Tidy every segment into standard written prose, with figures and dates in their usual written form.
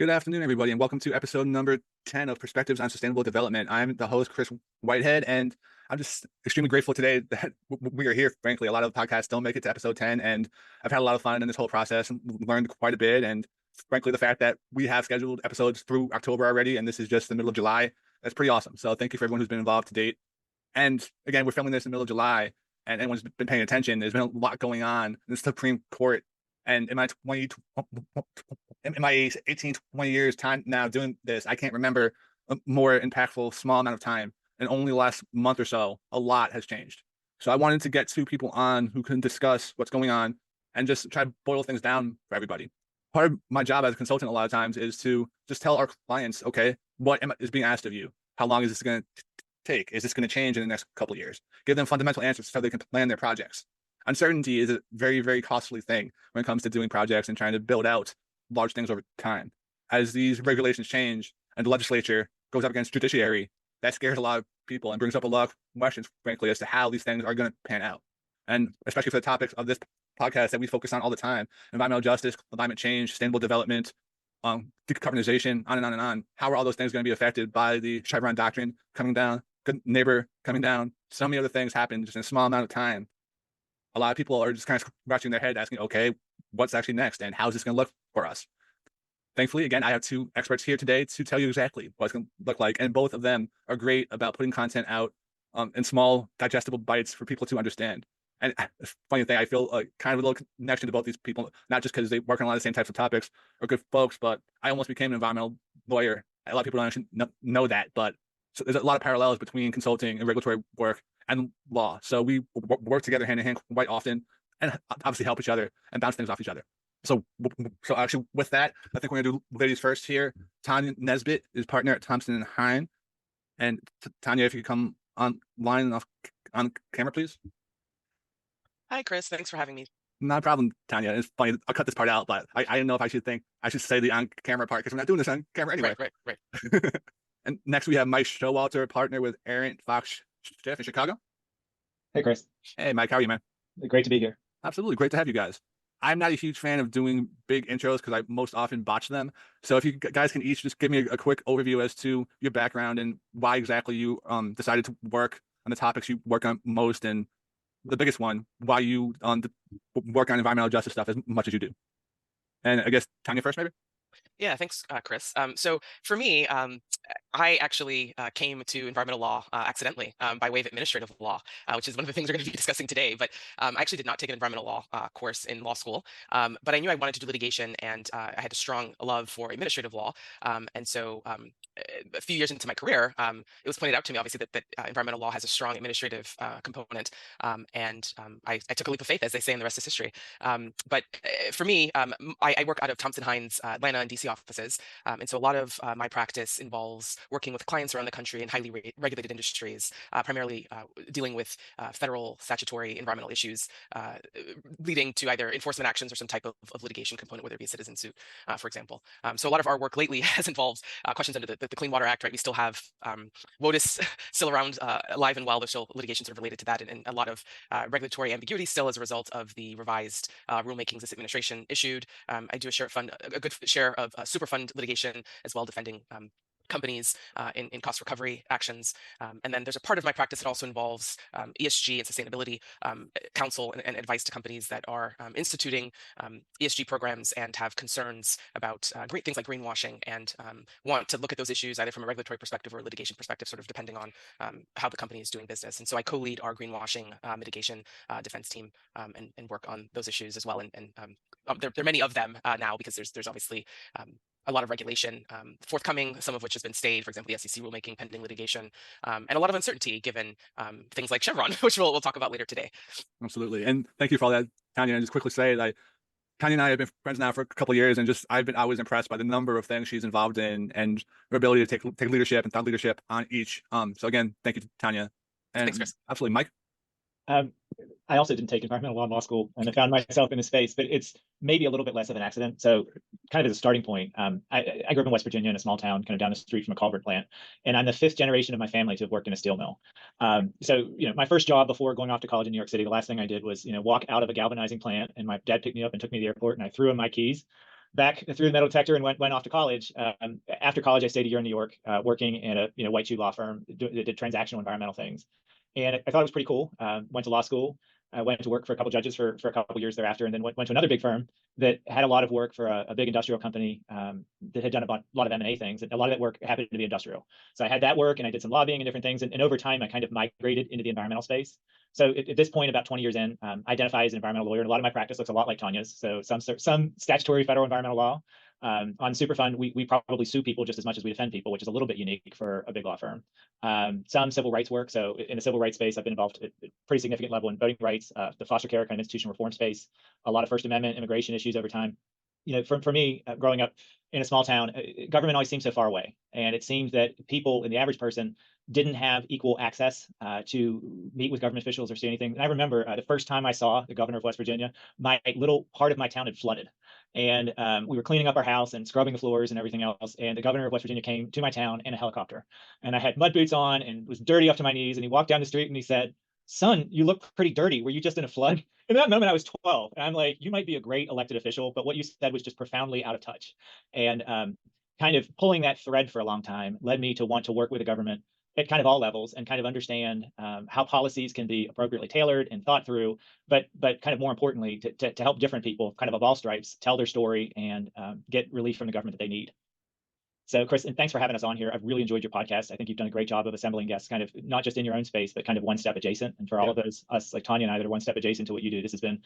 Good afternoon, everybody, and welcome to episode number 10 of Perspectives on Sustainable Development. I'm the host, Chris Whitehead, and I'm just extremely grateful today that we are here. Frankly, a lot of podcasts don't make it to episode 10, and I've had a lot of fun in this whole process and learned quite a bit. And frankly, the fact that we have scheduled episodes through October already, and this is just the middle of July, that's pretty awesome. So thank you for everyone who's been involved to date. And again, we're filming this in the middle of July, and anyone's been paying attention, there's been a lot going on in the Supreme Court. And in my 18, 20 years time now doing this, I can't remember a more impactful, small amount of time. And only the last month or so, a lot has changed. So I wanted to get two people on who can discuss what's going on and just try to boil things down for everybody. Part of my job as a consultant a lot of times is to just tell our clients, okay, is being asked of you? How long is this going to take? Is this going to change in the next couple of years? Give them fundamental answers so they can plan their projects. Uncertainty is a very, very costly thing when it comes to doing projects and trying to build out large things over time. As these regulations change and the legislature goes up against judiciary, that scares a lot of people and brings up a lot of questions, frankly, as to how these things are going to pan out. And especially for the topics of this podcast that we focus on all the time, environmental justice, climate change, sustainable development, decarbonization, on and on and on. How are all those things going to be affected by the Chevron doctrine coming down, good neighbor coming down? So many other things happen just in a small amount of time. A lot of people are just kind of scratching their head asking, okay, what's actually next and how's this going to look for us? Thankfully, again, I have two experts here today to tell you exactly what it's going to look like. And both of them are great about putting content out in small, digestible bites for people to understand. And funny thing, I feel kind of a little connection to both these people, not just because they work on a lot of the same types of topics or good folks, but I almost became an environmental lawyer. A lot of people don't actually know that, but so there's a lot of parallels between consulting and regulatory work and law. So we work together hand in hand quite often and obviously help each other and bounce things off each other. So actually with that, I think we're gonna do ladies first here. Tanya Nesbitt is partner at Thompson Hine. And Tanya, if you could come online and on camera, please. Hi, Chris. Thanks for having me. Not a problem, Tanya. It's funny. I'll cut this part out, but I didn't know if I should say the on camera part because we're not doing this on camera anyway. Right. And next we have Mike Showalter, partner with ArentFox Schiff in Chicago. Hey, Chris. Hey, Mike, how are you, man? Great to be here. Absolutely. Great to have you guys. I'm not a huge fan of doing big intros because I most often botch them. So if you guys can each just give me a quick overview as to your background and why exactly you decided to work on the topics you work on most, and the biggest one, why you work on environmental justice stuff as much as you do. And I guess Tanya first, maybe? Yeah, thanks, Chris. So for me, I actually came to environmental law accidentally by way of administrative law, which is one of the things we're going to be discussing today. But I actually did not take an environmental law course in law school, but I knew I wanted to do litigation, and I had a strong love for administrative law. And so a few years into my career, it was pointed out to me, obviously, that environmental law has a strong administrative component. And I took a leap of faith, as they say, and the rest is history. But for me, I work out of Thompson Hine's Atlanta and DC offices. And so a lot of my practice involves working with clients around the country in highly regulated industries, primarily dealing with federal statutory environmental issues, leading to either enforcement actions or some type of litigation component, whether it be a citizen suit, for example. So a lot of our work lately has involved questions under the Clean Water Act, right? We still have WOTUS still around, alive and well. There's still litigation sort of related to that, and a lot of regulatory ambiguity still as a result of the revised rulemakings this administration issued. I do a good share of Superfund litigation as well, defending companies in cost recovery actions. And then there's a part of my practice that also involves ESG and sustainability counsel and advice to companies that are instituting ESG programs and have concerns about great things like greenwashing, and want to look at those issues either from a regulatory perspective or a litigation perspective, sort of depending on how the company is doing business. And so I co-lead our greenwashing mitigation defense team and work on those issues as well. And there are many of them now, because there's obviously a lot of regulation forthcoming, some of which has been stayed, for example, the SEC rulemaking pending litigation, and a lot of uncertainty given things like Chevron, which we'll talk about later today. Absolutely. And thank you for all that, Tanya. And just quickly say that Tanya and I have been friends now for a couple of years, and just I've been always impressed by the number of things she's involved in and her ability to take leadership and thought leadership on each. So again, thank you, Tanya. And thanks, Chris. Absolutely, Mike. I also didn't take environmental law in law school, and I found myself in a space, but it's maybe a little bit less of an accident. So kind of as a starting point, I grew up in West Virginia in a small town kind of down the street from a culvert plant, and I'm the fifth generation of my family to have worked in a steel mill. So, my first job before going off to college in New York City, the last thing I did was, walk out of a galvanizing plant, and my dad picked me up and took me to the airport, and I threw him my keys. back through the metal detector and went off to college. After college, I stayed a year in New York, working in a white shoe law firm that did transactional environmental things, and I thought it was pretty cool. Went to law school. I went to work for a couple judges for a couple years thereafter, and then went to another big firm that had a lot of work for a big industrial company that had done a lot of M&A things. And a lot of that work happened to be industrial. So I had that work, and I did some lobbying and different things. And over time, I kind of migrated into the environmental space. So at this point, about 20 years in, I identify as an environmental lawyer. And a lot of my practice looks a lot like Tanya's. So some statutory federal environmental law. On Superfund, we probably sue people just as much as we defend people, which is a little bit unique for a big law firm. Some civil rights work. So in the civil rights space, I've been involved at a pretty significant level in voting rights, the foster care kind of institutional reform space, a lot of First Amendment immigration issues over time. For me, growing up in a small town, government always seemed so far away. And it seemed that people, and the average person, didn't have equal access to meet with government officials or see anything. And I remember the first time I saw the governor of West Virginia, my little part of my town had flooded. And we were cleaning up our house and scrubbing the floors and everything else. And the governor of West Virginia came to my town in a helicopter. And I had mud boots on and was dirty up to my knees. And he walked down the street and he said, "Son, you look pretty dirty. Were you just in a flood?" In that moment, I was 12. And I'm like, you might be a great elected official, but what you said was just profoundly out of touch. And kind of pulling that thread for a long time led me to want to work with the government at kind of all levels and kind of understand how policies can be appropriately tailored and thought through, but kind of more importantly, to help different people kind of all stripes tell their story and get relief from the government that they need. So, Chris, and thanks for having us on here. I've really enjoyed your podcast. I think you've done a great job of assembling guests, kind of not just in your own space, but kind of one step adjacent. And for all of us like Tanya and I that are one step adjacent to what you do, this has been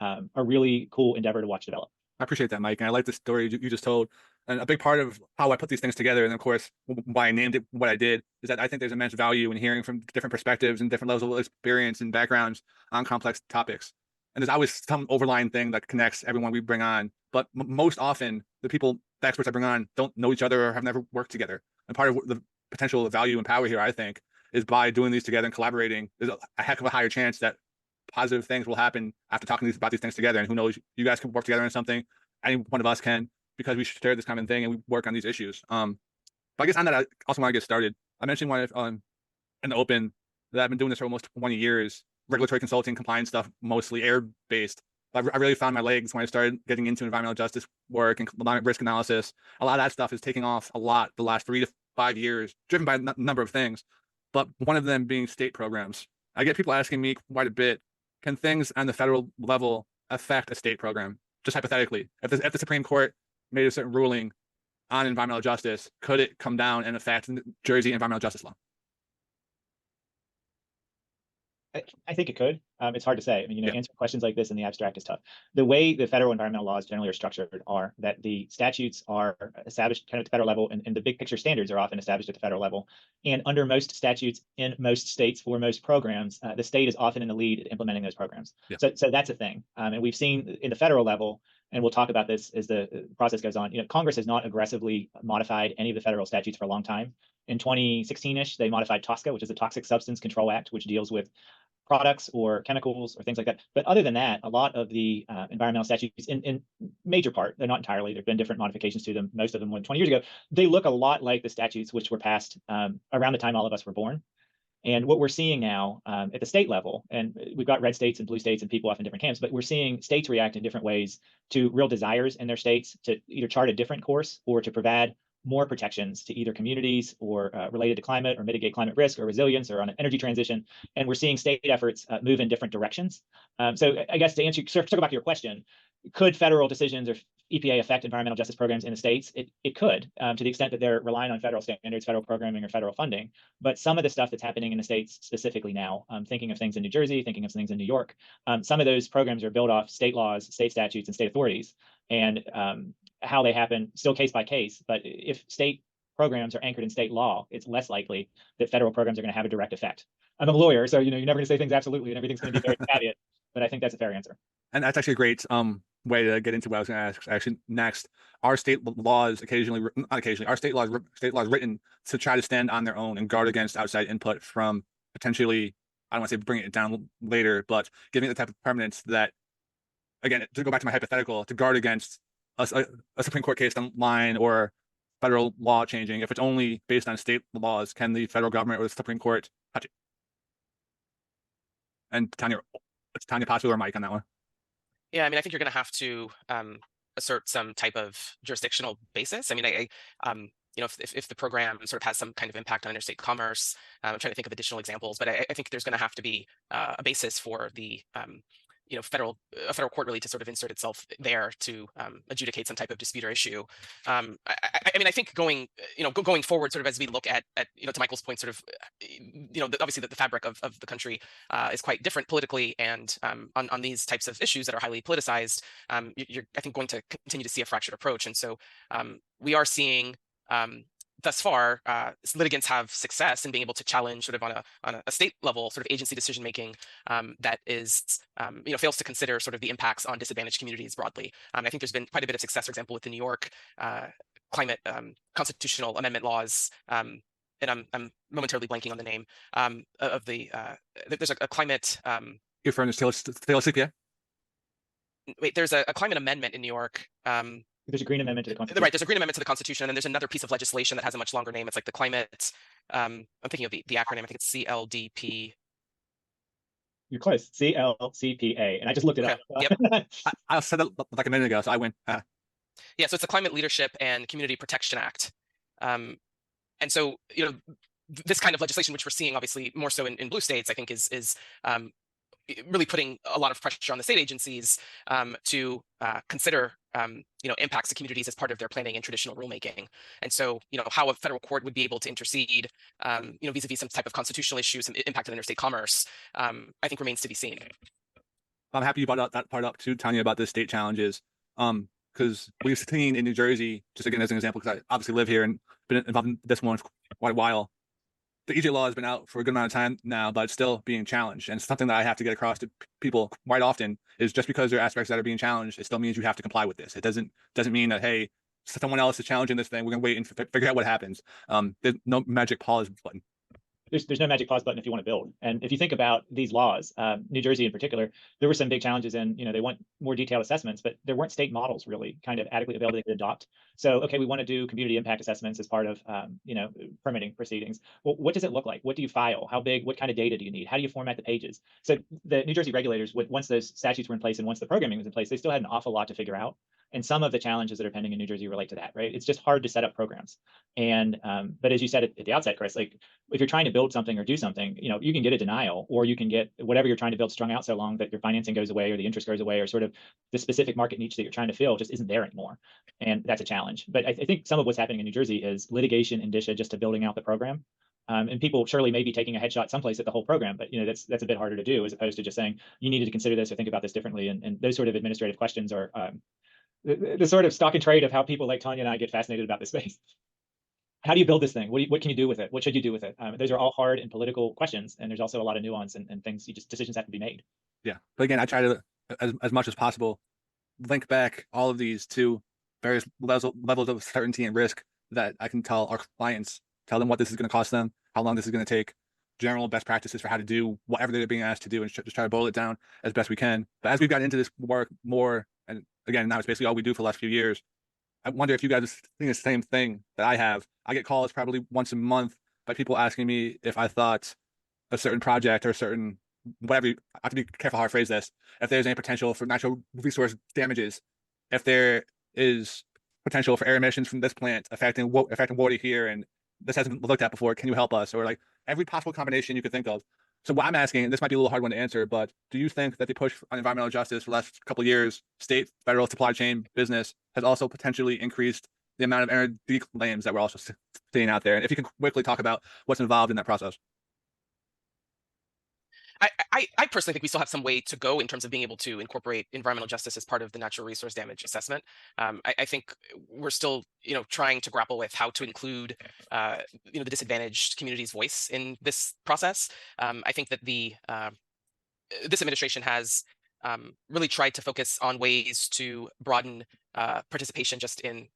a really cool endeavor to watch develop. I appreciate that, Mike. And I like the story you just told. And a big part of how I put these things together, and of course, why I named it what I did, is that I think there's immense value in hearing from different perspectives and different levels of experience and backgrounds on complex topics. And there's always some overlying thing that connects everyone we bring on. But most often, the experts I bring on don't know each other or have never worked together. And part of the potential value and power here, I think, is by doing these together and collaborating, there's a heck of a higher chance that positive things will happen after talking about these things together. And who knows, you guys can work together on something. Any one of us can, because we share this kind of thing and we work on these issues. But I guess on that, I also want to get started. I mentioned in the open that I've been doing this for almost 20 years, regulatory consulting, compliance stuff, mostly air-based. I really found my legs when I started getting into environmental justice work and risk analysis. A lot of that stuff is taking off a lot the last 3 to 5 years, driven by a number of things, but one of them being state programs. I get people asking me quite a bit, can things on the federal level affect a state program? Just hypothetically, if the Supreme Court made a certain ruling on environmental justice, could it come down and affect Jersey environmental justice law? I think it could. It's hard to say. I mean, answering questions like this in the abstract is tough. The way the federal environmental laws generally are structured are that the statutes are established kind of at the federal level, and the big picture standards are often established at the federal level. And under most statutes in most states for most programs, the state is often in the lead at implementing those programs. Yeah. So that's a thing. And we've seen in the federal level, and we'll talk about this as the process goes on, Congress has not aggressively modified any of the federal statutes for a long time. In 2016-ish, they modified TSCA, which is the Toxic Substance Control Act, which deals with products or chemicals or things like that. But other than that, a lot of the environmental statutes, in major part, they're not entirely, there've been different modifications to them, most of them more than 20 years ago, they look a lot like the statutes which were passed around the time all of us were born. And what we're seeing now at the state level, and we've got red states and blue states and people off in different camps, but we're seeing states react in different ways to real desires in their states to either chart a different course or to provide more protections to either communities or related to climate or mitigate climate risk or resilience or on an energy transition. And we're seeing state efforts move in different directions. So I guess to circle back to your question, could federal decisions or EPA affect environmental justice programs in the states? It could, to the extent that they're relying on federal standards, federal programming, or federal funding. But some of the stuff that's happening in the states specifically now, thinking of things in New Jersey, thinking of things in New York, some of those programs are built off state laws, state statutes, and state authorities. And how they happen, still case by case. But if state programs are anchored in state law, it's less likely that federal programs are going to have a direct effect. I'm a lawyer, so you're never going to say things absolutely, and everything's going to be very caveat. But I think that's a fair answer. And that's actually a great way to get into what I was going to ask. Actually, next, are state laws are state laws written to try to stand on their own and guard against outside input from potentially, I don't want to say bringing it down later, but giving it the type of permanence that, again, to go back to my hypothetical, to guard against a Supreme Court case online or federal law changing, if it's only based on state laws, can the federal government or the Supreme Court touch it? And Tanya, it's Tanya possibly or Mike on that one. Yeah, I mean, I think you're going to have to assert some type of jurisdictional basis. I mean, you know, if the program sort of has some kind of impact on interstate commerce, I'm trying to think of additional examples, but I think there's going to have to be a basis for the you know, a federal court really to sort of insert itself there to adjudicate some type of dispute or issue. I mean, I think going forward, sort of as we look at you know, to Michael's point, sort of you know, obviously the fabric of the country is quite different politically, and on these types of issues that are highly politicized, you're I think going to continue to see a fractured approach, and so we are seeing. Thus far, litigants have success in being able to challenge sort of on a state level sort of agency decision making that is you know, fails to consider sort of the impacts on disadvantaged communities broadly. I think there's been quite a bit of success, for example, with the New York climate constitutional amendment laws. And I'm momentarily blanking on the name of the there's a climate. You're referring to Taylor Swift, yeah? Wait, there's a climate amendment in New York. There's a green amendment to the Constitution. Right, there's a green amendment to the Constitution, and then there's another piece of legislation that has a much longer name. It's like the climate. I'm thinking of the acronym. I think it's CLDP. You're close. CLCPA, and I just looked it up. Yep. I said that like a minute ago, so I win. Yeah, so it's the Climate Leadership and Community Protection Act, and so you know, this kind of legislation, which we're seeing obviously more so in blue states, I think is really putting a lot of pressure on the state agencies to consider you know, impacts to communities as part of their planning and traditional rulemaking. And so, you know, how a federal court would be able to intercede, you know, vis-a-vis some type of constitutional issues and impact on interstate commerce, I think remains to be seen. I'm happy you brought that part up too, Tanya, about the state challenges. Because we've seen in New Jersey, just again as an example, because I obviously live here and been involved in this one for quite a while. The EJ law has been out for a good amount of time now, but it's still being challenged. And something that I have to get across to people quite often is just because there are aspects that are being challenged, it still means you have to comply with this. It doesn't mean that, hey, someone else is challenging this thing, we're going to wait and figure out what happens. There's no magic pause button. There's no magic pause button if you want to build. And if you think about these laws, New Jersey in particular, there were some big challenges in, you know, they want more detailed assessments, but there weren't state models really kind of adequately available they could adopt. So, okay, we want to do community impact assessments as part of, you know, permitting proceedings. Well, what does it look like? What do you file? How big? What kind of data do you need? How do you format the pages? So the New Jersey regulators, once those statutes were in place and once the programming was in place, they still had an awful lot to figure out. And some of the challenges that are pending in New Jersey relate to that, right? It's just hard to set up programs. And but as you said at the outset, Chris, like if you're trying to build something or do something, you know, you can get a denial, or you can get whatever you're trying to build strung out so long that your financing goes away or the interest goes away, or sort of the specific market niche that you're trying to fill just isn't there anymore. And that's a challenge. But I think some of what's happening in New Jersey is litigation indicia just to building out the program. And people surely may be taking a headshot someplace at the whole program, but you know, that's a bit harder to do as opposed to just saying you needed to consider this or think about this differently. And those sort of administrative questions are the sort of stock and trade of how people like Tanya and I get fascinated about this space. How do you build this thing? What can you do with it? What should you do with it? Those are all hard and political questions, and there's also a lot of nuance and things. Decisions have to be made. Yeah, but again, I try to, as much as possible, link back all of these to various levels of certainty and risk that I can tell our clients, tell them what this is going to cost them, how long this is going to take, general best practices for how to do whatever they're being asked to do, and just try to boil it down as best we can. But as we've gotten into this work more, and again, now it's basically all we do for the last few years, I wonder if you guys think the same thing that I have. I get calls probably once a month by people asking me if I thought a certain project or a certain whatever, I have to be careful how I phrase this, if there's any potential for natural resource damages, if there is potential for air emissions from this plant affecting water here, and this hasn't been looked at before, can you help us? Or like every possible combination you could think of. So what I'm asking, and this might be a little hard one to answer, but do you think that the push on environmental justice for the last couple of years, state, federal, supply chain, business, has also potentially increased the amount of energy claims that we're also seeing out there? And if you can quickly talk about what's involved in that process. I personally think we still have some way to go in terms of being able to incorporate environmental justice as part of the natural resource damage assessment. I think we're still, you know, trying to grapple with how to include, you know, the disadvantaged community's voice in this process. I think that this administration has really tried to focus on ways to broaden participation just in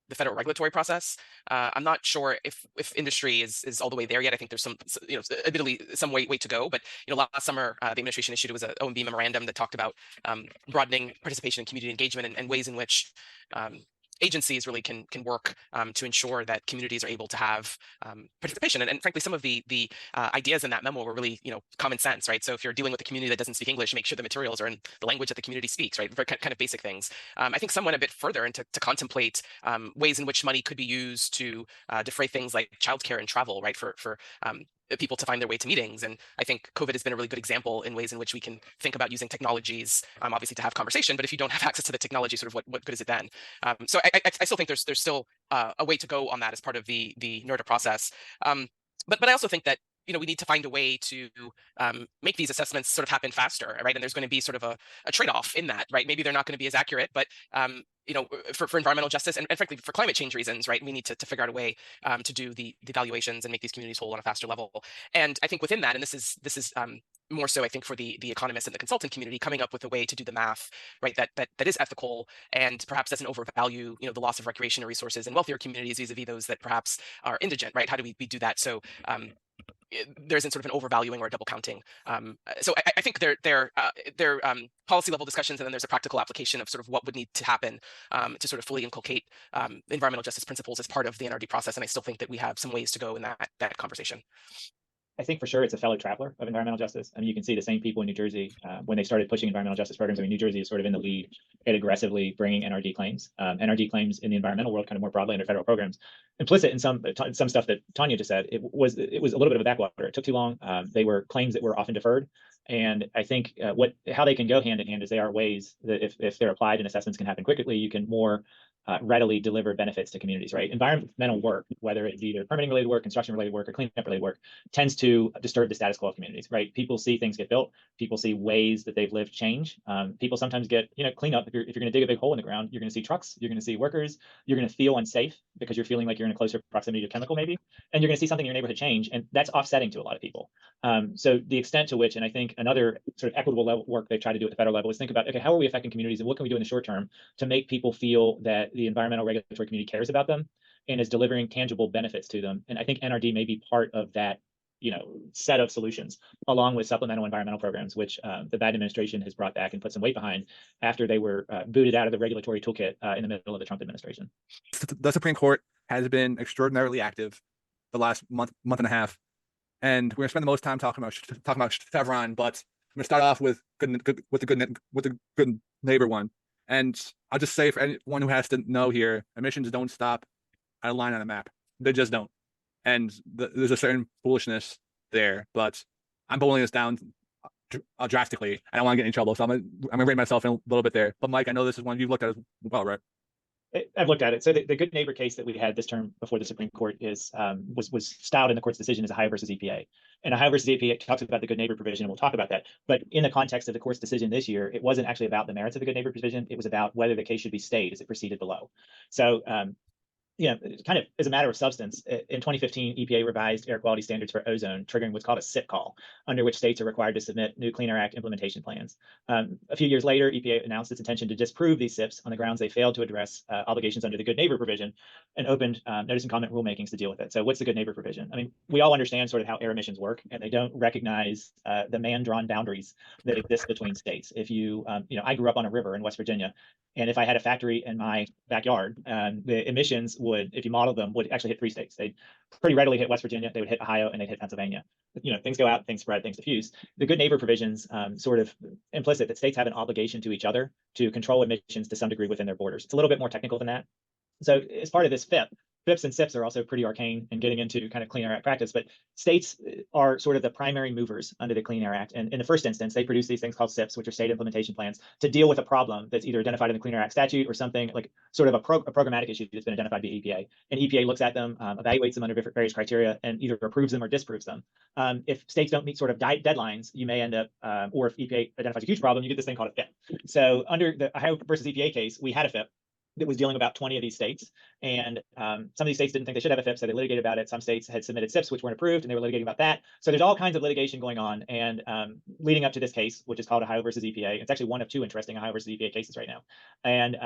the federal regulatory process. I'm not sure if industry is all the way there yet. I think there's some, you know, admittedly some way to go. But you know, last summer the administration issued an OMB memorandum that talked about broadening participation in community engagement and ways in which agencies really can work to ensure that communities are able to have participation. And frankly, some of the ideas in that memo were really, common sense, right? So if you're dealing with a community that doesn't speak English, make sure the materials are in the language that the community speaks, right? Very kind of basic things. I think some went a bit further into to contemplate ways in which money could be used to defray things like childcare and travel, right? For people to find their way to meetings. And I think COVID has been a really good example in ways in which we can think about using technologies, obviously to have conversation, but if you don't have access to the technology, sort of what good is it then? So I still think there's still a way to go on that as part of the NERDA process. But I also think that we need to find a way to make these assessments sort of happen faster, right? And there's going to be sort of a trade-off in that, right? Maybe they're not going to be as accurate, but for environmental justice and frankly for climate change reasons, right? We need to figure out a way to do the evaluations and make these communities whole on a faster level. And I think within that, and this is more so I think for the economists and the consultant community, coming up with a way to do the math, right? That is ethical and perhaps doesn't overvalue the loss of recreational resources in wealthier communities vis-a-vis those that perhaps are indigent, right? How do we do that? So there isn't sort of an overvaluing or a double counting. So I think they're policy level discussions, and then there's a practical application of sort of what would need to happen to sort of fully inculcate environmental justice principles as part of the NRD process. And I still think that we have some ways to go in that conversation. I think for sure it's a fellow traveler of environmental justice. I mean, you can see the same people in New Jersey when they started pushing environmental justice programs. I mean, New Jersey is sort of in the lead at aggressively bringing NRD claims. NRD claims in the environmental world, kind of more broadly under federal programs, implicit in some stuff that Tanya just said. It was a little bit of a backwater. It took too long. They were claims that were often deferred. And I think how they can go hand in hand is they are ways that if they're applied and assessments can happen quickly, you can more readily deliver benefits to communities, right? Environmental work, whether it's either permitting related work, construction related work, or cleanup related work, tends to disturb the status quo of communities, right? People see things get built. People see ways that they've lived change. People sometimes get, cleanup. If you're going to dig a big hole in the ground, you're going to see trucks, you're going to see workers, you're going to feel unsafe because you're feeling like you're in a closer proximity to chemical maybe, and you're going to see something in your neighborhood change, and that's offsetting to a lot of people. So the extent to which, and I think another sort of equitable level work they try to do at the federal level is think about, okay, how are we affecting communities and what can we do in the short term to make people feel that the environmental regulatory community cares about them and is delivering tangible benefits to them. And I think NRD may be part of that, set of solutions, along with supplemental environmental programs, which the Biden administration has brought back and put some weight behind after they were booted out of the regulatory toolkit in the middle of the Trump administration. The Supreme Court has been extraordinarily active the last month and a half, and we're gonna spend the most time talking about Chevron, but I'm gonna start off with the good neighbor one. And I'll just say for anyone who has to know here, emissions don't stop at a line on a map. They just don't. And there's a certain foolishness there, but I'm boiling this down drastically. I don't want to get in trouble, so I'm gonna rate myself in a little bit there. But Mike, I know this is one you've looked at as well, right? I've looked at it. So the good neighbor case that we had this term before the Supreme Court was styled in the court's decision as Ohio versus EPA. And Ohio versus EPA talks about the good neighbor provision, and we'll talk about that. But in the context of the court's decision this year, it wasn't actually about the merits of the good neighbor provision. It was about whether the case should be stayed as it proceeded below. So kind of as a matter of substance, in 2015, EPA revised air quality standards for ozone, triggering what's called a SIP call, under which states are required to submit new Clean Air Act implementation plans. A few years later, EPA announced its intention to disprove these SIPs on the grounds they failed to address obligations under the good neighbor provision, and opened notice and comment rulemakings to deal with it. So what's the good neighbor provision? I mean, we all understand sort of how air emissions work, and they don't recognize the man-drawn boundaries that exist between states. If I grew up on a river in West Virginia, and if I had a factory in my backyard, the emissions would, if you model them, would actually hit 3 states. They'd pretty readily hit West Virginia, they would hit Ohio, and they'd hit Pennsylvania. Things go out, things spread, things diffuse. The good neighbor provisions sort of implicit that states have an obligation to each other to control emissions to some degree within their borders. It's a little bit more technical than that. So as part of this FIPs and SIPs are also pretty arcane and getting into kind of Clean Air Act practice, but states are sort of the primary movers under the Clean Air Act. And in the first instance, they produce these things called SIPs, which are state implementation plans, to deal with a problem that's either identified in the Clean Air Act statute or something like sort of a programmatic issue that's been identified by EPA. And EPA looks at them, evaluates them under various criteria, and either approves them or disapproves them. If states don't meet sort of deadlines, you may end up, or if EPA identifies a huge problem, you get this thing called a FIP. So under the Ohio versus EPA case, we had a FIP that was dealing with about 20 of these states. And some of these states didn't think they should have a FIP, so they litigated about it. Some states had submitted SIPs, which weren't approved, and they were litigating about that. So there's all kinds of litigation going on. And leading up to this case, which is called Ohio versus EPA, it's actually one of 2 interesting Ohio versus EPA cases right now. And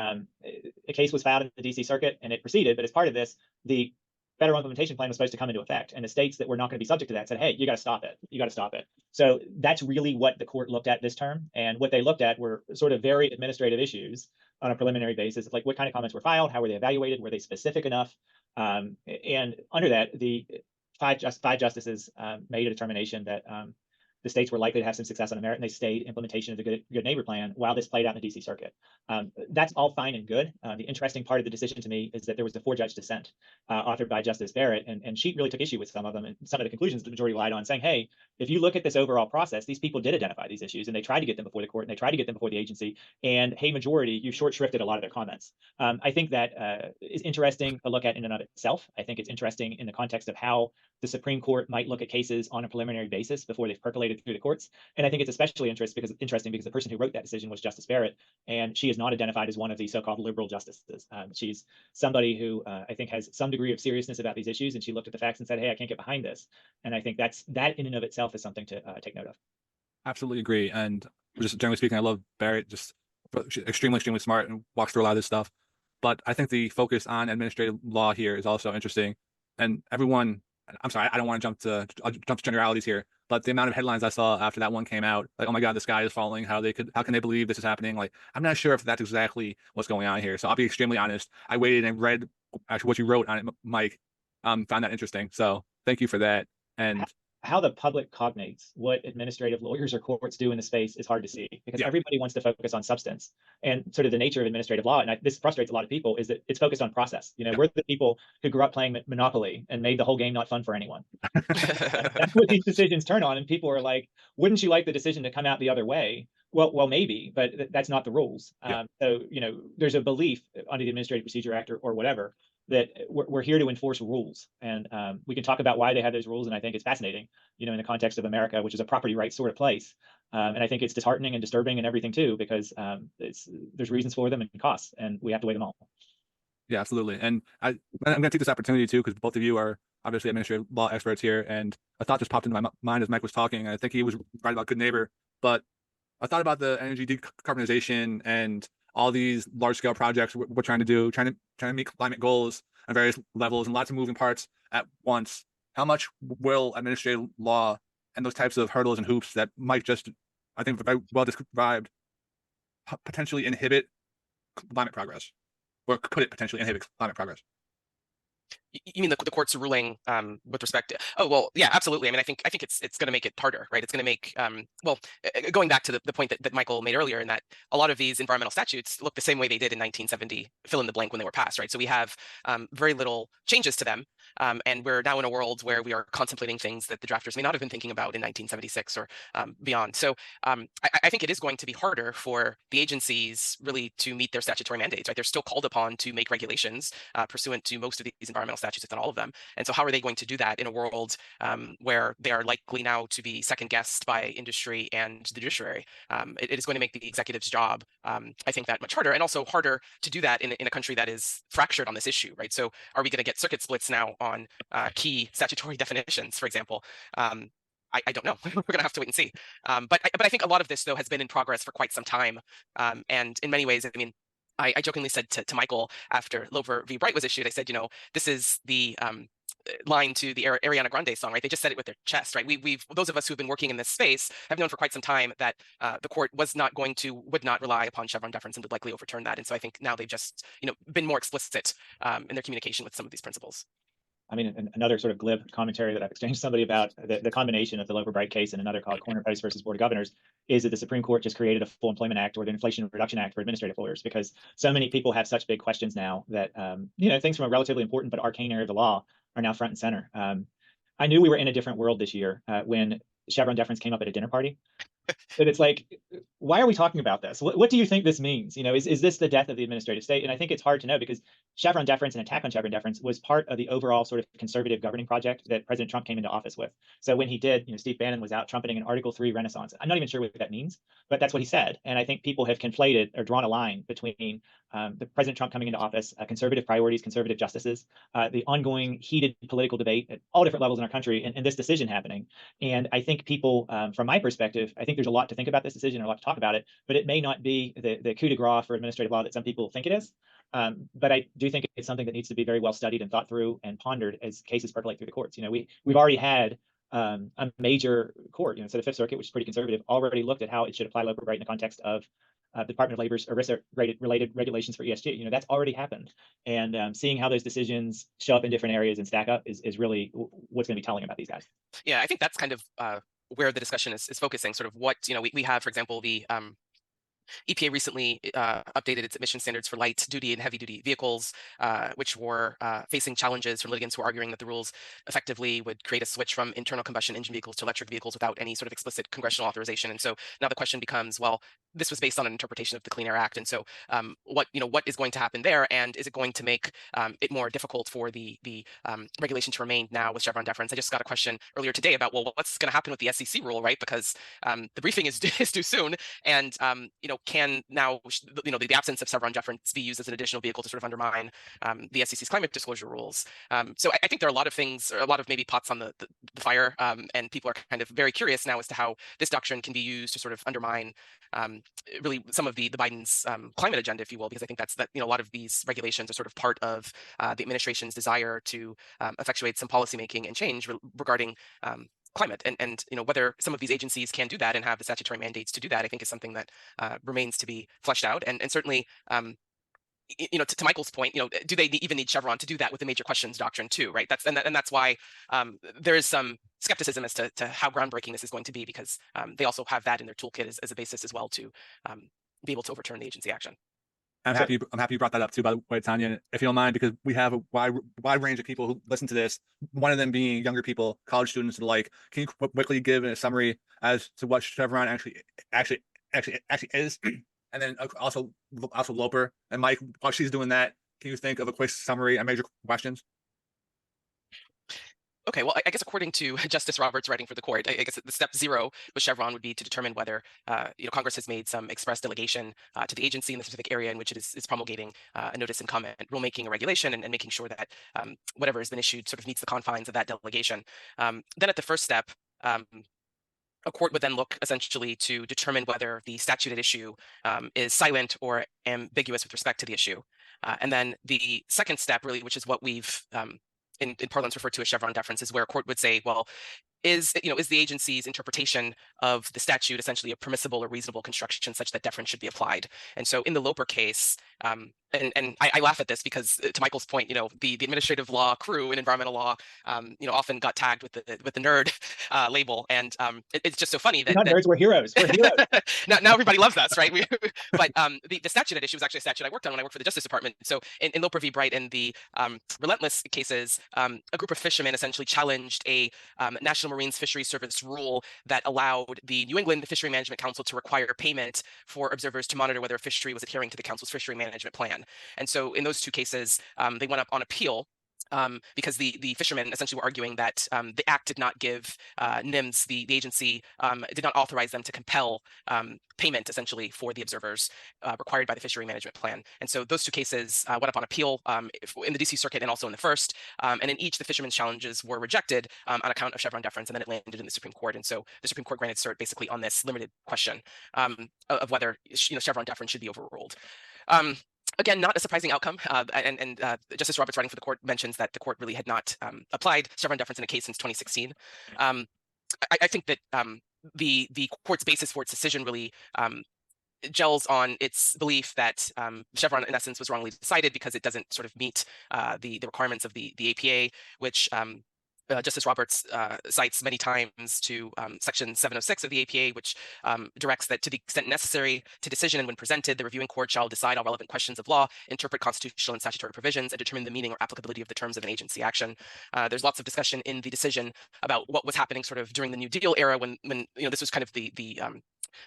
a case was filed in the DC circuit, and it proceeded. But as part of this, the federal implementation plan was supposed to come into effect, and the states that were not going to be subject to that said, hey, you got to stop it. You got to stop it. So that's really what the court looked at this term. And what they looked at were sort of very administrative issues on a preliminary basis, like what kind of comments were filed, how were they evaluated, were they specific enough? And under that, the five justices made a determination that the states were likely to have some success on merit, and they stayed implementation of the good neighbor plan while this played out in the DC Circuit. That's all fine and good. The interesting part of the decision to me is that there was a 4-judge dissent authored by Justice Barrett, and she really took issue with some of them, and some of the conclusions the majority relied on, saying, hey, if you look at this overall process, these people did identify these issues, and they tried to get them before the court, and they tried to get them before the agency, and hey, majority, you short shrifted a lot of their comments. I think that is interesting to look at in and of itself. I think it's interesting in the context of how the Supreme Court might look at cases on a preliminary basis before they've percolated through the courts. And I think it's especially interesting because the person who wrote that decision was Justice Barrett, and she is not identified as one of the so-called liberal justices. She's somebody who I think has some degree of seriousness about these issues, and she looked at the facts and said, hey, I can't get behind this. And I think that in and of itself is something to take note of. Absolutely agree. And just generally speaking, I love Barrett, just extremely, extremely smart and walks through a lot of this stuff. But I think the focus on administrative law here is also interesting. And everyone, I'm sorry, I don't want to jump to generalities here, but the amount of headlines I saw after that one came out, like, oh my God, the sky is falling. How can they believe this is happening? Like, I'm not sure if that's exactly what's going on here. So I'll be extremely honest. I waited and read actually what you wrote on it, Mike. Found that interesting. So thank you for that. And how the public cognates what administrative lawyers or courts do in the space is hard to see, because everybody wants to focus on substance. And sort of the nature of administrative law, and this frustrates a lot of people, is that it's focused on process. We're the people who grew up playing Monopoly and made the whole game not fun for anyone. That's what these decisions turn on. And people are like, wouldn't you like the decision to come out the other way? Well, maybe, but that's not the rules. So, there's a belief under the Administrative Procedure Act or whatever that we're here to enforce rules. And we can talk about why they have those rules. And I think it's fascinating, in the context of America, which is a property rights sort of place. And I think it's disheartening and disturbing and everything too, because there's reasons for them and costs, and we have to weigh them all. Yeah, absolutely. And I'm going to take this opportunity too, because both of you are obviously administrative law experts here. And a thought just popped into my mind as Mike was talking. And I think he was right about good neighbor, but I thought about the energy decarbonization and all these large scale projects we're trying to do, trying to meet climate goals on various levels and lots of moving parts at once. How much will administrative law and those types of hurdles and hoops that might just, I think, very well described, potentially inhibit climate progress, or could it potentially inhibit climate progress? You mean the court's ruling with respect to? Oh, well, yeah, absolutely. I mean, I think it's going to make it harder, right? It's going to make going back to the point that Michael made earlier, in that a lot of these environmental statutes look the same way they did in 1970, fill in the blank, when they were passed, right? So we have very little changes to them, and we're now in a world where we are contemplating things that the drafters may not have been thinking about in 1976 or beyond. So I think it is going to be harder for the agencies really to meet their statutory mandates, right? They're still called upon to make regulations pursuant to most of these environmental statutes, if not all of them. And so how are they going to do that in a world where they are likely now to be second guessed by industry and the judiciary? It is going to make the executive's job, I think, that much harder, and also harder to do that in a country that is fractured on this issue, right? So are we going to get circuit splits now on key statutory definitions, for example? I don't know. We're going to have to wait and see. But I think a lot of this, though, has been in progress for quite some time. And in many ways, I mean, I jokingly said to Michael after Lover v. Bright was issued, I said, this is the line to the Ariana Grande song, right? They just said it with their chest, right? We've those of us who've been working in this space have known for quite some time that the court would not rely upon Chevron deference and would likely overturn that. And so I think now they've just, been more explicit in their communication with some of these principles. I mean, another sort of glib commentary that I've exchanged somebody about the combination of the Lover Bright case and another called Corner Post versus Board of Governors is that the Supreme Court just created a Full Employment Act, or the Inflation Reduction Act, for administrative lawyers, because so many people have such big questions now that, things from a relatively important but arcane area of the law are now front and center. I knew we were in a different world this year when Chevron deference came up at a dinner party. But it's like, why are we talking about this? What do you think this means? Is this the death of the administrative state? And I think it's hard to know, because Chevron deference and attack on Chevron deference was part of the overall sort of conservative governing project that President Trump came into office with. So when he did, Steve Bannon was out trumpeting an Article 3 renaissance. I'm not even sure what that means, but that's what he said. And I think people have conflated or drawn a line between the President Trump coming into office, conservative priorities, conservative justices, the ongoing heated political debate at all different levels in our country, and this decision happening. And I think people, from my perspective, I think there's a lot to think about this decision, or a lot to talk about it, but it may not be the coup de grace for administrative law that some people think it is. But I do think it's something that needs to be very well studied and thought through and pondered as cases percolate through the courts. We've already had a major court, so the Fifth Circuit, which is pretty conservative, already looked at how it should apply local right in the context of the Department of Labor's ERISA-related regulations for ESG. That's already happened. And seeing how those decisions show up in different areas and stack up is really what's going to be telling about these guys. Yeah, I think that's kind of where the discussion is focusing, sort of what, we have, for example, the EPA recently updated its emission standards for light duty and heavy duty vehicles, which were facing challenges from litigants who are arguing that the rules effectively would create a switch from internal combustion engine vehicles to electric vehicles without any sort of explicit congressional authorization. And so now the question becomes, well, this was based on an interpretation of the Clean Air Act. And so what is going to happen there? And is it going to make it more difficult for the regulation to remain now with Chevron deference? I just got a question earlier today about, well, what's going to happen with the SEC rule, right? Because the briefing is due soon. And, can now, the absence of Chevron deference be used as an additional vehicle to sort of undermine the SEC's climate disclosure rules? So I think there are a lot of things, or a lot of maybe pots on the fire, and people are kind of very curious now as to how this doctrine can be used to sort of undermine really some of the Biden's climate agenda, if you will, because I think that a lot of these regulations are sort of part of the administration's desire to effectuate some policymaking and change regarding climate, and whether some of these agencies can do that and have the statutory mandates to do that, I think is something that remains to be fleshed out, and certainly to Michael's point, do they even need Chevron to do that with the major questions doctrine too, right? That's why there is some skepticism as to how groundbreaking this is going to be, because they also have that in their toolkit as a basis as well to be able to overturn the agency action. I'm happy you brought that up too, by the way, Tanya, if you don't mind, because we have a wide range of people who listen to this, one of them being younger people, college students and the like. Can you quickly give a summary as to what Chevron actually is? And then also Loper and Mike, while she's doing that, can you think of a quick summary and major questions? Okay, well, I guess according to Justice Roberts writing for the court, I guess the step 0 with Chevron would be to determine whether Congress has made some express delegation to the agency in the specific area in which it is promulgating a notice and comment rulemaking or regulation, and making sure that whatever has been issued sort of meets the confines of that delegation. Then at the first step, a court would then look essentially to determine whether the statute at issue is silent or ambiguous with respect to the issue. And then the second step, really, which is what we've in parlance referred to as Chevron deference, is where a court would say, well, is the agency's interpretation of the statute essentially a permissible or reasonable construction such that deference should be applied? And so in the Loper case, and I laugh at this because, to Michael's point, the administrative law crew in environmental law, often got tagged with the nerd label, and it's just so funny that nerds, we're heroes. We're heroes. now everybody loves us, right? But the statute at issue was actually a statute I worked on when I worked for the Justice Department. So in Loper v. Bright and the Relentless cases, a group of fishermen essentially challenged a National Marine Fisheries Service rule that allowed the New England Fishery Management Council to require payment for observers to monitor whether a fishery was adhering to the council's fishery management plan. And so in those two cases, they went up on appeal because the fishermen essentially were arguing that the act did not give NIMS, the agency, did not authorize them to compel payment essentially for the observers required by the fishery management plan. And so those two cases went up on appeal in the DC circuit and also in the first. And in each, the fishermen's challenges were rejected on account of Chevron deference, and then it landed in the Supreme Court. And so the Supreme Court granted cert basically on this limited question of whether Chevron deference should be overruled. Again, not a surprising outcome, and Justice Roberts writing for the court mentions that the court really had not applied Chevron deference in a case since 2016. I think that the court's basis for its decision really gels on its belief that Chevron, in essence, was wrongly decided because it doesn't sort of meet the requirements of the APA, which Justice Roberts cites many times to Section 706 of the APA, which directs that to the extent necessary to decision and when presented, the reviewing court shall decide all relevant questions of law, interpret constitutional and statutory provisions, and determine the meaning or applicability of the terms of an agency action. There's lots of discussion in the decision about what was happening sort of during the New Deal era when this was kind of the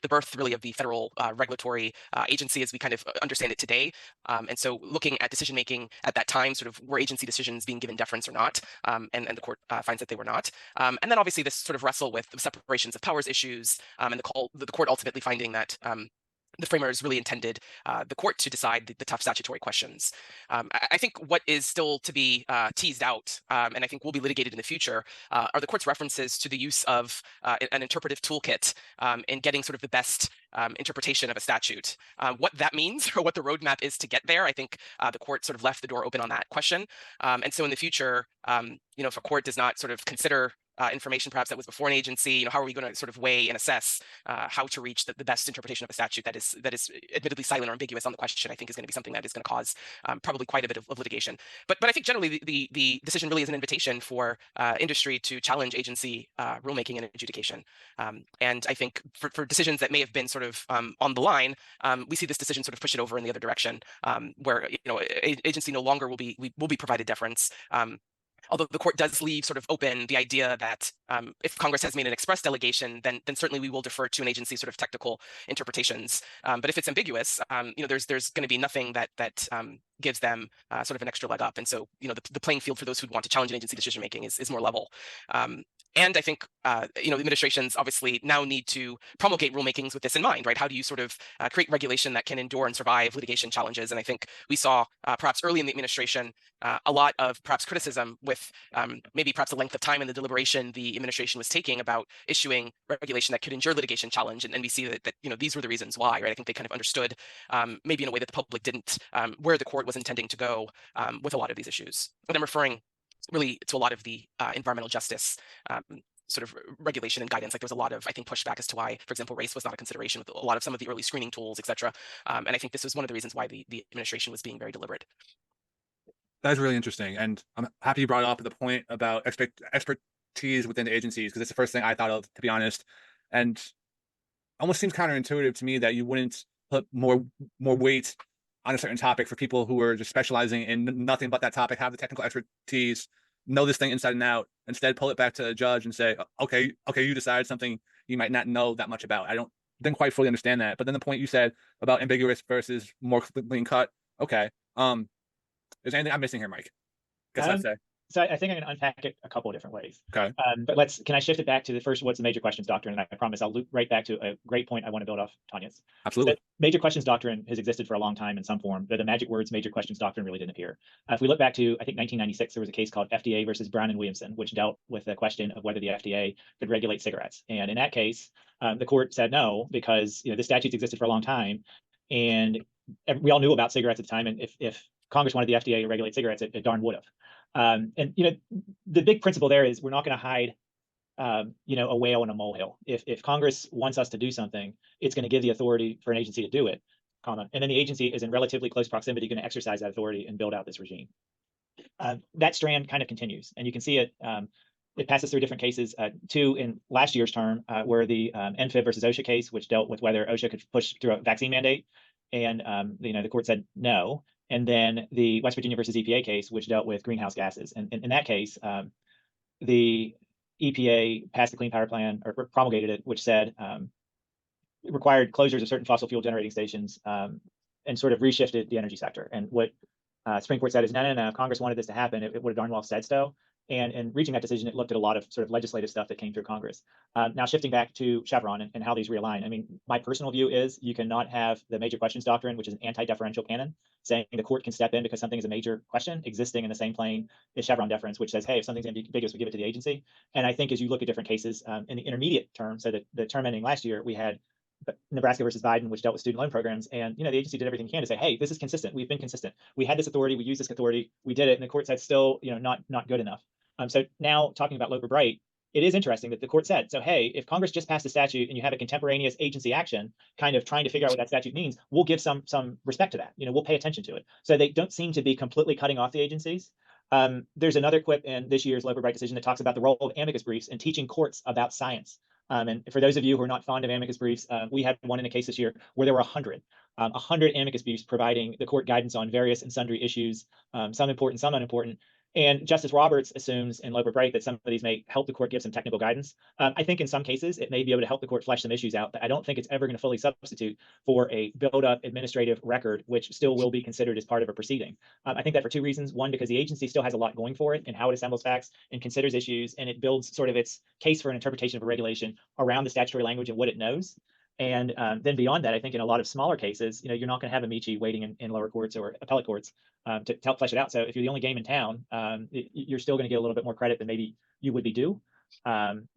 birth really of the federal regulatory agency as we kind of understand it today. And so looking at decision making at that time, sort of were agency decisions being given deference or not, and the court finds that they were not. And then obviously this sort of wrestle with the separations of powers issues, and the court ultimately finding that the framers really intended the court to decide the tough statutory questions. I think what is still to be teased out, and I think will be litigated in the future, are the court's references to the use of an interpretive toolkit in getting sort of the best interpretation of a statute. What that means or what the roadmap is to get there, I think the court sort of left the door open on that question. And so in the future, if a court does not sort of consider information perhaps that was before an agency, how are we going to sort of weigh and assess how to reach the best interpretation of a statute that is admittedly silent or ambiguous on the question? I think is going to be something that is going to cause probably quite a bit of litigation. But I think generally the decision really is an invitation for industry to challenge agency rulemaking and adjudication. And I think for decisions that may have been sort of on the line, we see this decision sort of push it over in the other direction, where agency no longer will be provided deference. Although the court does leave sort of open the idea that if Congress has made an express delegation, then certainly we will defer to an agency's sort of technical interpretations. But if it's ambiguous, there's going to be nothing that gives them sort of an extra leg up. And so, the playing field for those who want to challenge an agency decision making is more level. And I think, administrations obviously now need to promulgate rulemakings with this in mind, right? How do you sort of create regulation that can endure and survive litigation challenges? And I think we saw perhaps early in the administration a lot of perhaps criticism with maybe perhaps the length of time in the deliberation the administration was taking about issuing regulation that could endure litigation challenge. And we see that these were the reasons why, right? I think they kind of understood maybe in a way that the public didn't, where the court was intending to go with a lot of these issues. And I'm referring really to a lot of the environmental justice sort of regulation and guidance. Like there was a lot of, I think, pushback as to why, for example, race was not a consideration with a lot of some of the early screening tools, et cetera. And I think this was one of the reasons why the administration was being very deliberate. That is really interesting. And I'm happy you brought up the point about expertise within the agencies, because it's the first thing I thought of, to be honest. And almost seems counterintuitive to me that you wouldn't put more weight on a certain topic for people who are just specializing in nothing but that topic, have the technical expertise, know this thing inside and out. Instead, pull it back to a judge and say, okay, you decided something you might not know that much about. Didn't quite fully understand that. But then the point you said about ambiguous versus more clean cut. Okay. Is there anything I'm missing here, Mike? Guess I'd say. So I think I can unpack it a couple of different ways. Okay. But can I shift it back to the first, what's the major questions doctrine? And I promise I'll loop right back to a great point I want to build off Tanya's. Absolutely. So major questions doctrine has existed for a long time in some form, but the magic words major questions doctrine really didn't appear. If we look back to, I think, 1996, there was a case called FDA versus Brown and Williamson, which dealt with the question of whether the FDA could regulate cigarettes. And in that case, the court said no, because the statutes existed for a long time. And we all knew about cigarettes at the time. And if Congress wanted the FDA to regulate cigarettes, it darn would have. And the big principle there is we're not going to hide a whale in a molehill. If Congress wants us to do something, it's going to give the authority for an agency to do it, and then the agency is in relatively close proximity going to exercise that authority and build out this regime. That strand kind of continues, and you can see it. It passes through different cases. Two in last year's term were the NFIB versus OSHA case, which dealt with whether OSHA could push through a vaccine mandate, and the court said no. And then the West Virginia versus EPA case, which dealt with greenhouse gases. And in that case, the EPA passed the Clean Power Plan, or promulgated it, which said it required closures of certain fossil fuel generating stations and sort of reshifted the energy sector. And what Supreme Court said is, no, Congress wanted this to happen. It would have darn well said so. And in reaching that decision, it looked at a lot of sort of legislative stuff that came through Congress. Now, shifting back to Chevron and how these realign, I mean, my personal view is you cannot have the major questions doctrine, which is an anti-deferential canon, saying the court can step in because something is a major question, existing in the same plane as Chevron deference, which says, hey, if something's ambiguous, we give it to the agency. And I think as you look at different cases in the intermediate term, so the term ending last year, we had Nebraska versus Biden, which dealt with student loan programs. And, the agency did everything it can to say, hey, this is consistent. We've been consistent. We had this authority. We used this authority. We did it. And the court said still, not good enough. So now talking about Loper Bright, it is interesting that the court said, so, hey, if Congress just passed a statute and you have a contemporaneous agency action kind of trying to figure out what that statute means, we'll give some respect to that. We'll pay attention to it. So they don't seem to be completely cutting off the agencies. There's another quip in this year's Loper Bright decision that talks about the role of amicus briefs in teaching courts about science. And for those of you who are not fond of amicus briefs, we had one in a case this year where there were 100 amicus briefs providing the court guidance on various and sundry issues, some important, some unimportant. And Justice Roberts assumes in Loper Bright that some of these may help the court give some technical guidance. I think in some cases it may be able to help the court flesh some issues out, but I don't think it's ever going to fully substitute for a build-up administrative record, which still will be considered as part of a proceeding. I think that for two reasons. One, because the agency still has a lot going for it in how it assembles facts and considers issues, and it builds sort of its case for an interpretation of a regulation around the statutory language and what it knows. And then beyond that, I think in a lot of smaller cases, you're not going to have Amici waiting in lower courts or appellate courts to help flesh it out. So if you're the only game in town, you're still going to get a little bit more credit than maybe you would be due. And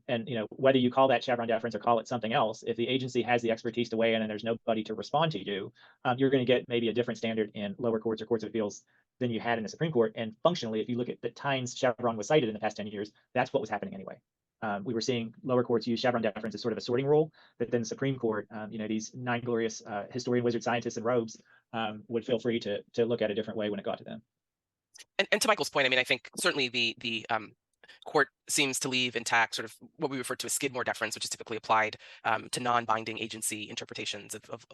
whether you call that Chevron deference or call it something else, if the agency has the expertise to weigh in and there's nobody to respond to you, you're going to get maybe a different standard in lower courts or courts of appeals than you had in the Supreme Court. And functionally, if you look at the times Chevron was cited in the past 10 years, that's what was happening anyway. We were seeing lower courts use Chevron deference as sort of a sorting rule, but then the Supreme Court, these 9 glorious historian, wizard, scientists in robes would feel free to look at a different way when it got to them. And to Michael's point, I mean, I think certainly the court seems to leave intact sort of what we refer to as Skidmore deference, which is typically applied to non-binding agency interpretations of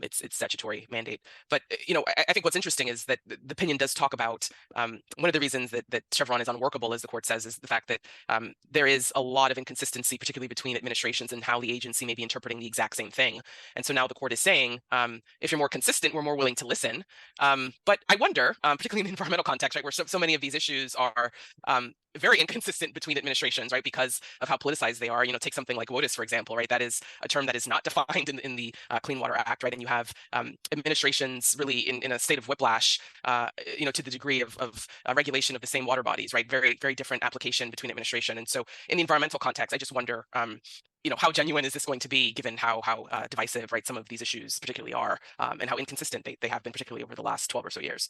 its statutory mandate. But I think what's interesting is that the opinion does talk about one of the reasons that Chevron is unworkable, as the court says, is the fact that there is a lot of inconsistency, particularly between administrations and how the agency may be interpreting the exact same thing. And so now the court is saying, if you're more consistent, we're more willing to listen. But I wonder, particularly in the environmental context, right, where so many of these issues are very inconsistent between administrations, right, because of how politicized they are. Take something like WOTUS, for example, right? That is a term that is not defined in the Clean Water Act, right? And you have administrations really in a state of whiplash, to the degree of regulation of the same water bodies, right? Very, very different application between administration. And so in the environmental context, I just wonder, how genuine is this going to be, given how divisive, right, some of these issues particularly are, and how inconsistent they have been, particularly over the last 12 or so years.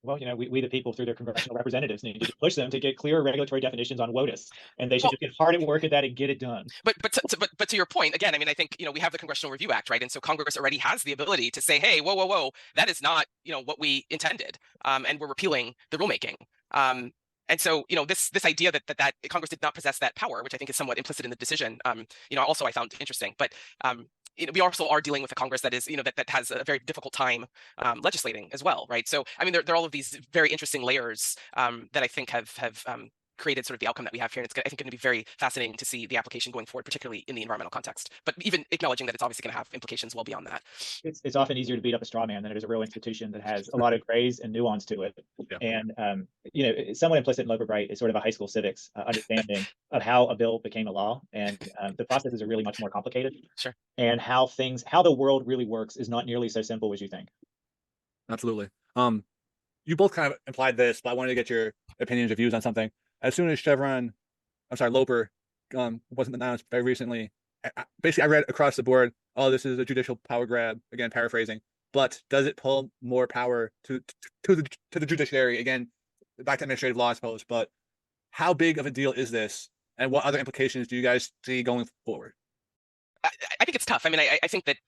Well, we the people, through their congressional representatives, need to push them to get clear regulatory definitions on WOTUS, and they should just get hard at work at that and get it done. But to your point, again, I mean, I think we have the Congressional Review Act, right, and so Congress already has the ability to say, hey, whoa, that is not what we intended, and we're repealing the rulemaking. And so, this idea that Congress did not possess that power, which I think is somewhat implicit in the decision, also I found interesting. But we also are dealing with a Congress that is, that has a very difficult time legislating as well, right? So, I mean, there are all of these very interesting layers that I think have created sort of the outcome that we have here. And it's, I think, going to be very fascinating to see the application going forward, particularly in the environmental context. But even acknowledging that it's obviously going to have implications well beyond that. It's often easier to beat up a straw man than it is a real institution that has a lot of grays and nuance to it. Yeah. And somewhat implicit in Loper Bright is sort of a high school civics understanding of how a bill became a law, and the processes are really much more complicated. Sure. And how the world really works is not nearly so simple as you think. Absolutely. You both kind of implied this, but I wanted to get your opinions or views on something. As soon as Loper wasn't announced very recently, basically I read across the board, oh, this is a judicial power grab, again, paraphrasing, but does it pull more power to the judiciary? Again, back to administrative law, I suppose, but how big of a deal is this, and what other implications do you guys see going forward? I think it's tough. I mean, I think that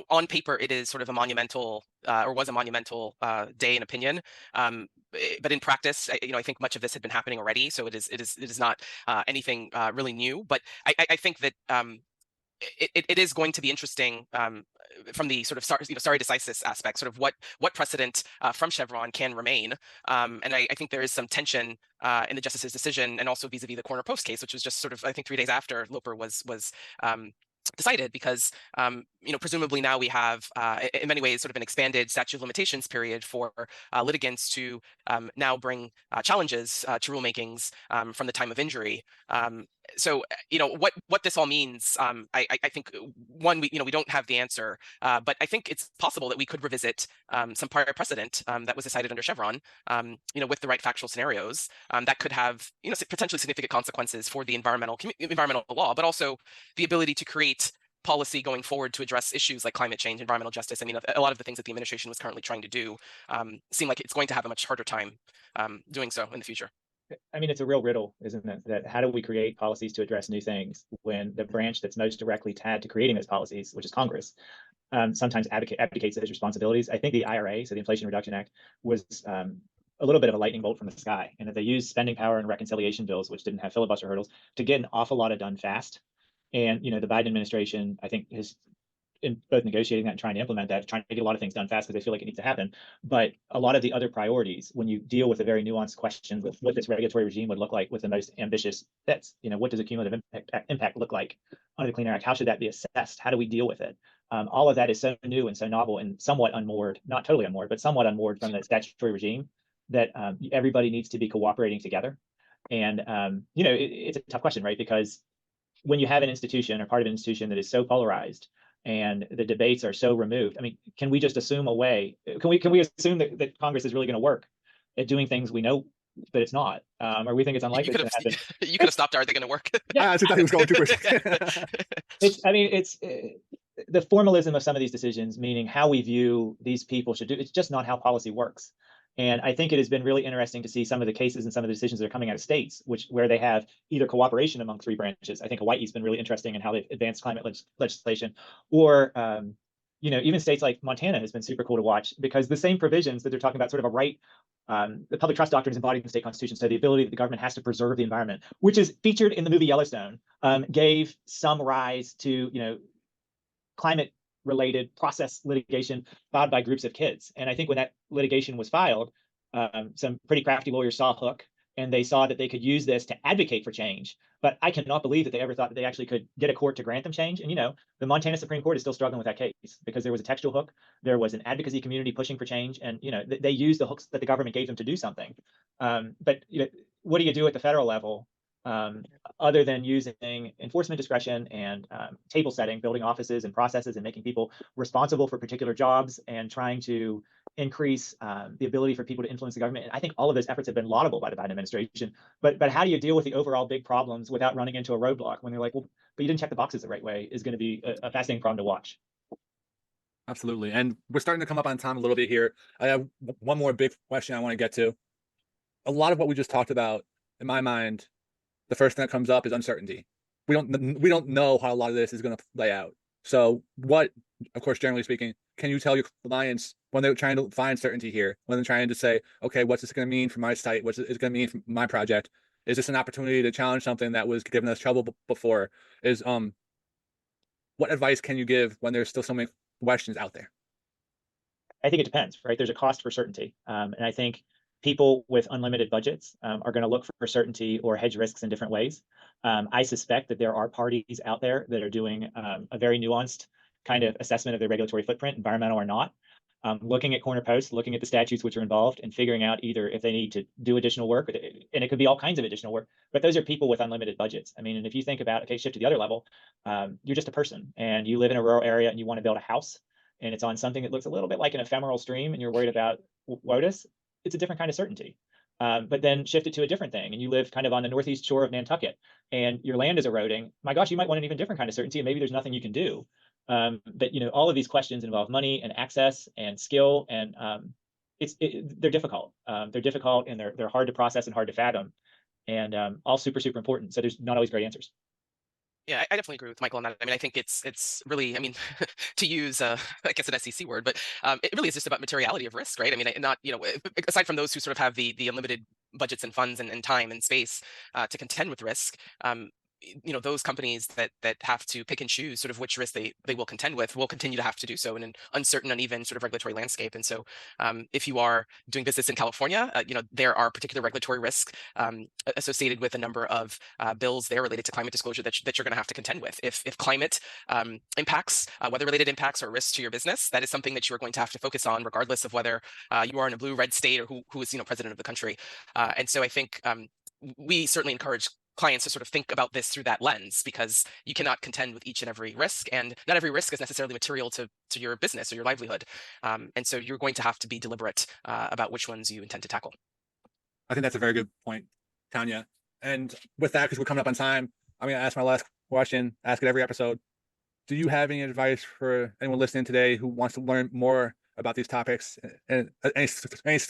on paper, it is sort of a monumental, or was a monumental day in opinion. But in practice, I think much of this had been happening already, so it is not anything really new. But I think that it is going to be interesting from the sort of stare decisis aspect, sort of what precedent from Chevron can remain. And I think there is some tension in the justice's decision, and also vis-a-vis the Corner Post case, which was just sort of, I think, 3 days after Loper was decided, because presumably now we have in many ways sort of an expanded statute of limitations period for litigants to now bring challenges to rulemakings from the time of injury. So what this all means, I think one, we don't have the answer, but I think it's possible that we could revisit some prior precedent that was decided under Chevron, with the right factual scenarios that could have potentially significant consequences for the environmental law, but also the ability to create policy going forward to address issues like climate change, environmental justice. I mean, a lot of the things that the administration was currently trying to do seem like it's going to have a much harder time doing so in the future. I mean, it's a real riddle, isn't it? That how do we create policies to address new things when the branch that's most directly tied to creating those policies, which is Congress, sometimes abdicates those responsibilities. I think the IRA, so the Inflation Reduction Act, was a little bit of a lightning bolt from the sky, and that they used spending power and reconciliation bills, which didn't have filibuster hurdles, to get an awful lot of done fast. And the Biden administration, I think, has, in both negotiating that and trying to implement that, trying to get a lot of things done fast because they feel like it needs to happen. But a lot of the other priorities, when you deal with a very nuanced question with what this regulatory regime would look like with the most ambitious bets, what does a cumulative impact look like under the Clean Air Act? How should that be assessed? How do we deal with it? All of that is so new and so novel and somewhat unmoored, not totally unmoored, but somewhat unmoored from the statutory regime, that everybody needs to be cooperating together. And it's a tough question, right? Because when you have an institution or part of an institution that is so polarized and the debates are so removed, I mean, can we just assume away? Can we assume that Congress is really going to work at doing things we know that it's not, or we think it's unlikely it's going to happen? You could have stopped. Are they going to work? Yeah, I actually thought he was going too quick. It's the formalism of some of these decisions, meaning how we view these people should do. It's just not how policy works. And I think it has been really interesting to see some of the cases and some of the decisions that are coming out of states, where they have either cooperation among three branches. I think Hawaii's been really interesting in how they've advanced climate legislation, or even states like Montana has been super cool to watch, because the same provisions that they're talking about, sort of a right, the public trust doctrine is embodied in the state constitution. So the ability that the government has to preserve the environment, which is featured in the movie Yellowstone, gave some rise to climate related process litigation filed by groups of kids. And I think when that litigation was filed, some pretty crafty lawyers saw a hook, and they saw that they could use this to advocate for change. But I cannot believe that they ever thought that they actually could get a court to grant them change. And the Montana Supreme Court is still struggling with that case, because there was a textual hook, there was an advocacy community pushing for change, and they used the hooks that the government gave them to do something. But what do you do at the federal level? Other than using enforcement discretion and table setting, building offices and processes and making people responsible for particular jobs and trying to increase the ability for people to influence the government. And I think all of those efforts have been laudable by the Biden administration. But how do you deal with the overall big problems without running into a roadblock when they're like, well, but you didn't check the boxes the right way, is going to be a fascinating problem to watch. Absolutely. And we're starting to come up on time a little bit here. I have one more big question I want to get to. A lot of what we just talked about, in my mind, the first thing that comes up is uncertainty. We don't know how a lot of this is going to play out. So what, of course, generally speaking, can you tell your clients when they're trying to find certainty here, when they're trying to say, okay, what's this going to mean for my site? What's it going to mean for my project? Is this an opportunity to challenge something that was giving us trouble before? What advice can you give when there's still so many questions out there? I think it depends, right? There's a cost for certainty. And I think people with unlimited budgets are going to look for certainty or hedge risks in different ways. I suspect that there are parties out there that are doing a very nuanced kind of assessment of their regulatory footprint, environmental or not, looking at corner posts, looking at the statutes which are involved, and figuring out either if they need to do additional work, and it could be all kinds of additional work, but those are people with unlimited budgets. I mean, and if you think about, okay, shift to the other level, you're just a person, and you live in a rural area, and you want to build a house, and it's on something that looks a little bit like an ephemeral stream, and you're worried about WOTUS. It's a different kind of certainty. But then shift it to a different thing, and you live kind of on the northeast shore of Nantucket, and your land is eroding. My gosh, you might want an even different kind of certainty, and maybe there's nothing you can do. But all of these questions involve money and access and skill, and they're difficult. They're difficult, and they're hard to process and hard to fathom, and all super important. So there's not always great answers. Yeah, I definitely agree with Michael on that. I mean, I think it's really, I mean, to use, I guess, an SEC word, but it really is just about materiality of risk, right? I mean, not, aside from those who sort of have the unlimited budgets and funds and time and space to contend with risk, those companies that have to pick and choose sort of which risk they will contend with will continue to have to do so in an uncertain, uneven sort of regulatory landscape. And so if you are doing business in California, there are particular regulatory risks associated with a number of bills there related to climate disclosure that you're going to have to contend with. If climate impacts, weather-related impacts or risks to your business, that is something that you're going to have to focus on regardless of whether you are in a blue, red state or who is president of the country. And so I think we certainly encourage clients to sort of think about this through that lens, because you cannot contend with each and every risk, and not every risk is necessarily material to your business or your livelihood. And so you're going to have to be deliberate about which ones you intend to tackle. I think that's a very good point, Tanya. And with that, because we're coming up on time, I'm going to ask my last question, ask it every episode. Do you have any advice for anyone listening today who wants to learn more about these topics, and any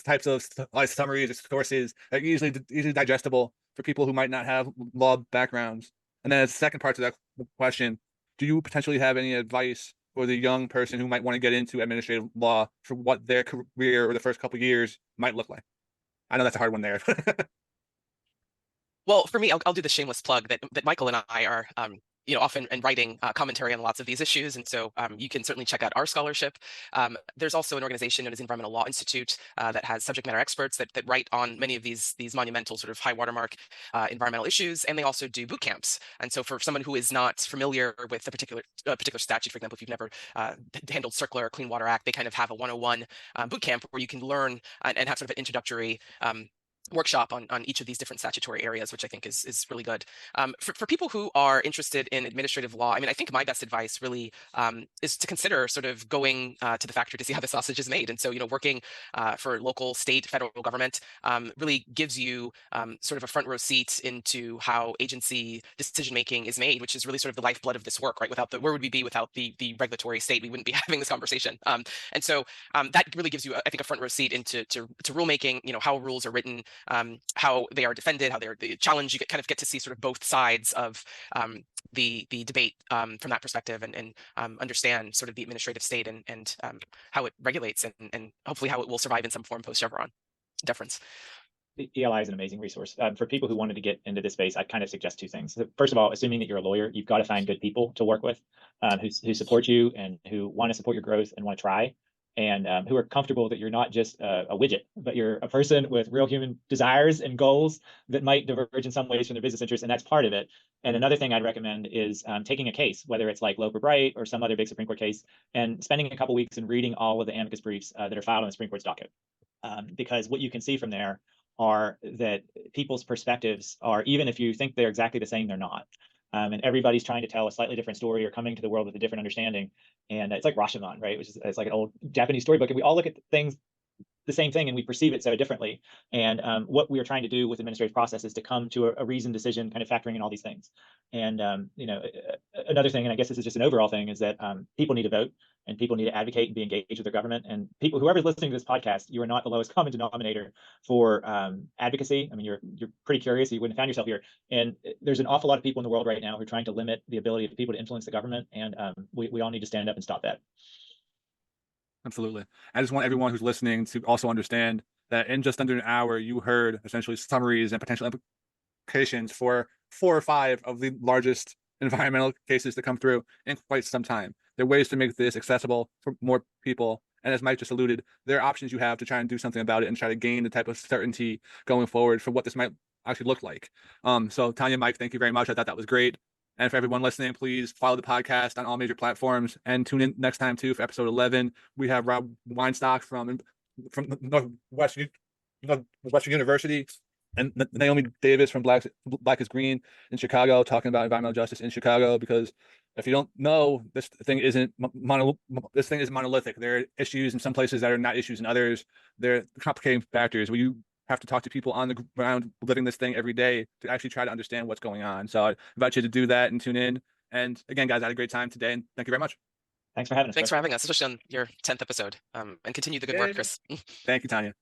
types of summaries or sources that are easily digestible for people who might not have law backgrounds? And then as the second part to that question, do you potentially have any advice for the young person who might want to get into administrative law for what their career or the first couple of years might look like? I know that's a hard one there. Well, for me, I'll do the shameless plug that Michael and I are often and writing commentary on lots of these issues. And so you can certainly check out our scholarship. There's also an organization known as Environmental Law Institute that has subject matter experts that write on many of these monumental sort of high watermark environmental issues. And they also do boot camps. And so for someone who is not familiar with a particular statute, for example, if you've never handled CERCLA or Clean Water Act, they kind of have a 101 boot camp where you can learn and have sort of an introductory workshop on each of these different statutory areas, which I think is really good. For people who are interested in administrative law, I mean, I think my best advice really is to consider sort of going to the factory to see how the sausage is made. And so, working for local, state, federal government really gives you sort of a front row seat into how agency decision making is made, which is really sort of the lifeblood of this work, right? Where would we be without the regulatory state? We wouldn't be having this conversation. And so that really gives you, I think, a front row seat into rulemaking, how rules are written, how they are defended, how they're challenged. You kind of get to see sort of both sides of the debate from that perspective, and understand sort of the administrative state and how it regulates, and hopefully how it will survive in some form post Chevron deference. The ELI is an amazing resource. For people who wanted to get into this space, I kind of suggest two things. First of all, assuming that you're a lawyer, you've got to find good people to work with who support you and who want to support your growth and want to try, and who are comfortable that you're not just a widget, but you're a person with real human desires and goals that might diverge in some ways from their business interests, and that's part of it. And another thing I'd recommend is taking a case, whether it's like Loper Bright or some other big Supreme Court case, and spending a couple weeks and reading all of the amicus briefs that are filed on the Supreme Court's docket. Because what you can see from there are that people's perspectives are, even if you think they're exactly the same, they're not. And everybody's trying to tell a slightly different story or coming to the world with a different understanding. And it's like Rashomon, right? It's like an old Japanese storybook. And we all look at things the same thing and we perceive it so differently. And what we are trying to do with administrative process is to come to a reasoned decision, kind of factoring in all these things. And another thing, and I guess this is just an overall thing, is that people need to vote and people need to advocate and be engaged with their government. And people, whoever's listening to this podcast, you are not the lowest common denominator for advocacy. I mean, you're pretty curious. You wouldn't have found yourself here. And there's an awful lot of people in the world right now who are trying to limit the ability of people to influence the government. And we all need to stand up and stop that. Absolutely. I just want everyone who's listening to also understand that in just under an hour, you heard essentially summaries and potential implications for 4 or 5 of the largest environmental cases to come through in quite some time. There are ways to make this accessible for more people. And as Mike just alluded, there are options you have to try and do something about it and try to gain the type of certainty going forward for what this might actually look like. So Tanya, Mike, thank you very much. I thought that was great. And for everyone listening, please follow the podcast on all major platforms and tune in next time too for episode 11. We have Rob Weinstock from Northwestern University, and Naomi Davis from Black is Green in Chicago, talking about environmental justice in Chicago. Because if you don't know, this thing is monolithic. There are issues in some places that are not issues in others. There are complicating factors where you have to talk to people on the ground living this thing every day to actually try to understand what's going on. So I invite you to do that and tune in. And again, guys, I had a great time today, and thank you very much. Thanks for having us. Thanks for having us, especially on your 10th episode. And continue the good work, Chris. Thank you, Tanya.